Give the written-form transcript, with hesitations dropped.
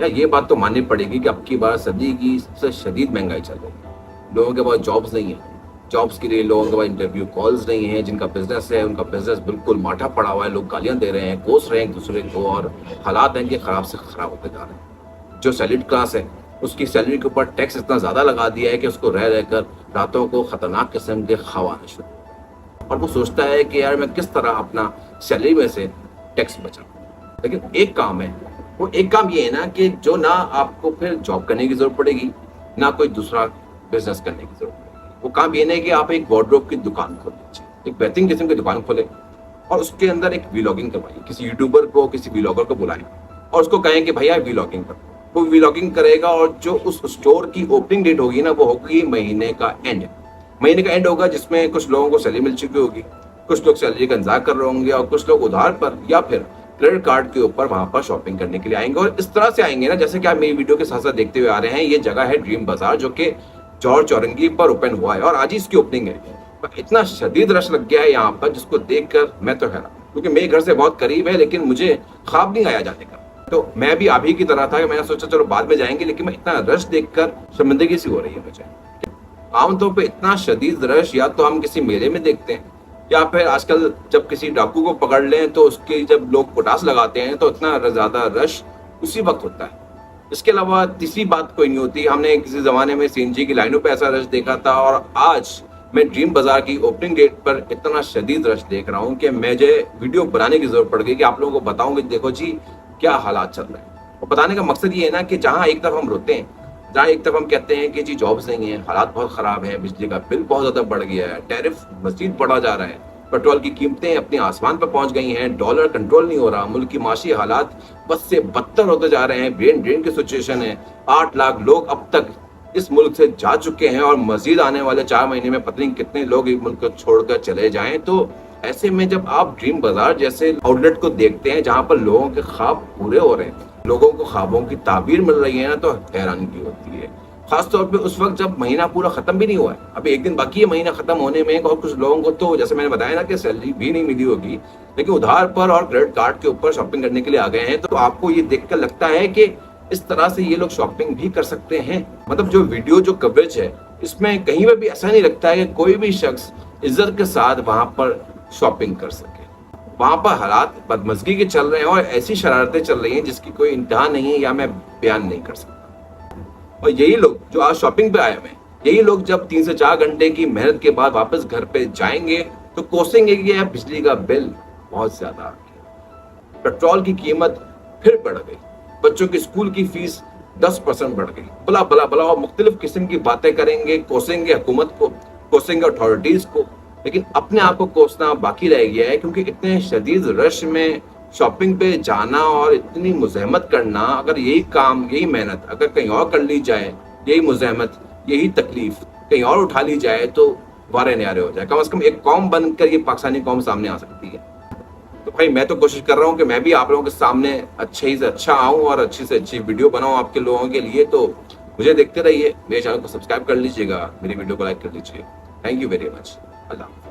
یا یہ بات تو ماننی پڑے گی کہ اب کی بار صدی کی سب سے شدید مہنگائی چل رہی ہے. لوگوں کے پاس جابس نہیں ہیں, جابس کے لیے لوگوں کے پاس انٹرویو کالز نہیں ہیں. جن کا بزنس ہے ان کا بزنس بالکل ماٹھا پڑا ہوا ہے, لوگ گالیاں دے رہے ہیں, کوس رہے ہیں ایک دوسرے کو, اور حالات ہیں کہ خراب سے خراب ہوتے جا رہے ہیں. جو سیلریڈ کلاس ہے اس کی سیلری کے اوپر ٹیکس اتنا زیادہ لگا دیا ہے کہ اس کو رہ رہ کر راتوں کو خطرناک قسم کے خواب آنے شروع, اور وہ سوچتا ہے کہ یار میں کس طرح اپنا سیلری میں سے ٹیکس بچاؤں. لیکن ایک کام ہے, وہ ایک کام یہ ہے نا کہ جو نہ آپ کو پھر جاب کرنے کی ضرورت پڑے گی نہ کوئی دوسرا بزنس کرنے کی ضرورت پڑے گی. وہ کام یہ نہیں کہ آپ ایک وارڈروب کی دکان کھول لیجیے, ایک بہترین قسم کی دکان کھولیں اور اس کے اندر ایک ویلاگنگ کروائیے. کسی یوٹیوبر کو, کسی ویلاگر کو بلائیں اور اس کو کہیں کہ بھائی آپ ویلاگنگ کرو. وہ ویلاگنگ کرے گا اور جو اس اسٹور کی اوپننگ ڈیٹ ہوگی نا وہ ہوگی مہینے کا اینڈ. مہینے کا اینڈ ہوگا جس میں کچھ لوگوں کو سیلری مل چکی ہوگی, کچھ لوگ سیلری کا انتظار کر رہے ہوں گے, اور کچھ لوگ ادھار پر یا پھر کریڈٹ کارڈ کے اوپر وہاں پر شاپنگ کرنے کے لیے آئیں گے. اور اس طرح سے آئیں گے نا جیسے کہ آپ میری ویڈیو کے ساتھ ساتھ دیکھتے ہوئے آ رہے ہیں. یہ جگہ ہے ڈریم بازار جو کہ جورج چورنگی پر اوپن ہوا ہے اور آج ہی اس کی اوپننگ ہے. اتنا شدید رش لگ گیا ہے یہاں پر جس کو دیکھ کر میں تو حیران, کیونکہ میرے گھر سے بہت قریب ہے لیکن مجھے خواب نہیں آیا جانے کا. تو میں بھی آپ ہی کی طرح تھا کہ میں نے سوچا چلو بعد میں جائیں گے, لیکن میں اتنا رش دیکھ کر شرمندگی سی ہو رہی ہے مجھے. عام طور پہ اتنا شدید رش یا تو ہم کسی میلے میں دیکھتے ہیں یا پھر آج کل جب کسی ڈاکو کو پکڑ لیں تو اس کی جب لوگ پوٹاس لگاتے ہیں تو اتنا زیادہ رش اسی وقت ہوتا ہے. اس کے علاوہ تیسری بات کوئی نہیں ہوتی. ہم نے کسی زمانے میں سی این جی کی لائنوں پہ ایسا رش دیکھا تھا, اور آج میں ڈریم بازار کی اوپننگ ڈیٹ پر اتنا شدید رش دیکھ رہا ہوں کہ مجھے ویڈیو بنانے کی ضرورت پڑ گئی کہ آپ لوگوں کو بتاؤں کہ دیکھو جی کیا حالات چل رہے ہیں. اور بتانے کا مقصد یہ ہے نا کہ جہاں ایک طرف ہم روتے ہیں, جہاں ایک طرف ہم کہتے ہیں کہ جی جابس نہیں ہیں, حالات بہت خراب ہیں, بجلی کا بل بہت زیادہ بڑھ گیا ہے, ٹیرف مزید بڑھا جا رہا ہے, پیٹرول کی قیمتیں اپنے آسمان پر پہنچ گئی ہیں, ڈالر کنٹرول نہیں ہو رہا, ملک کی معاشی حالات بس سے بدتر ہوتے جا رہے ہیں, برین ڈرین کی سچویشن ہے, 8 لاکھ لوگ اب تک اس ملک سے جا چکے ہیں اور مزید آنے والے 4 مہینے میں پتہ نہیں کتنے لوگ اس ملک کو چھوڑ کر چلے جائیں. تو ایسے میں جب آپ ڈریم بازار جیسے آؤٹ لیٹ کو دیکھتے ہیں جہاں پر لوگوں کے خواب پورے ہو رہے ہیں, لوگوں کو خوابوں کی تعبیر مل رہی ہے نا, تو حیرانگی ہوتی ہے. خاص طور پہ اس وقت جب مہینہ پورا ختم بھی نہیں ہوا ہے, ابھی ایک دن باقی ہے مہینہ ختم ہونے میں, اور کچھ لوگوں کو تو جیسے میں نے بتایا نا کہ سیلری بھی نہیں ملی ہوگی لیکن ادھار پر اور کریڈٹ کارڈ کے اوپر شاپنگ کرنے کے لیے آ گئے ہیں. تو آپ کو یہ دیکھ کر لگتا ہے کہ اس طرح سے یہ لوگ شاپنگ بھی کر سکتے ہیں. مطلب جو ویڈیو جو کوریج ہے اس میں کہیں پہ بھی ایسا نہیں لگتا ہے کہ کوئی بھی شخص عزت کے ساتھ وہاں پر شاپنگ کر سکے. وہاں پر حالات بدمزگی کے چل رہے ہیں اور ایسی شرارتیں چل رہی ہیں جس کی کوئی انتہا نہیں ہے یا میں بیان نہیں کر سکتا. اور یہی لوگ جو آج شاپنگ پہ آئے ہوئے ہیں, یہی لوگ جب 3 سے 4 گھنٹے کی محنت کے بعد واپس گھر پہ جائیں گے تو کوسیں گے کہ بجلی کا بل بہت زیادہ آ گیا, پیٹرول کی قیمت پھر بڑھ گئی, بچوں کی اسکول کی فیس 10% بڑھ گئی, بلا بلا بلا, اور مختلف قسم کی باتیں کریں گے, کوسیں گے حکومت کو, کوسیں گے اتھارٹیز کو. لیکن اپنے آپ کو کوسنا باقی رہ گیا ہے, کیونکہ اتنے شدید رش میں شاپنگ پہ جانا اور اتنی مزاحمت کرنا, اگر یہی کام یہی محنت اگر کہیں اور کر لی جائے, یہی مزاحمت یہی تکلیف کہیں اور اٹھا لی جائے تو وارے نیارے ہو جائے. کم از کم ایک قوم بن کر یہ پاکستانی قوم سامنے آ سکتی ہے. تو بھائی میں تو کوشش کر رہا ہوں کہ میں بھی آپ لوگوں کے سامنے اچھے سے اچھا آؤں اور اچھی سے اچھی ویڈیو بناؤں آپ کے لوگوں کے لیے. تو مجھے دیکھتے رہیے, میرے چینل کو سبسکرائب کر لیجیے گا, میری ویڈیو کو لائک کر لیجیے. Thank you very much. Allah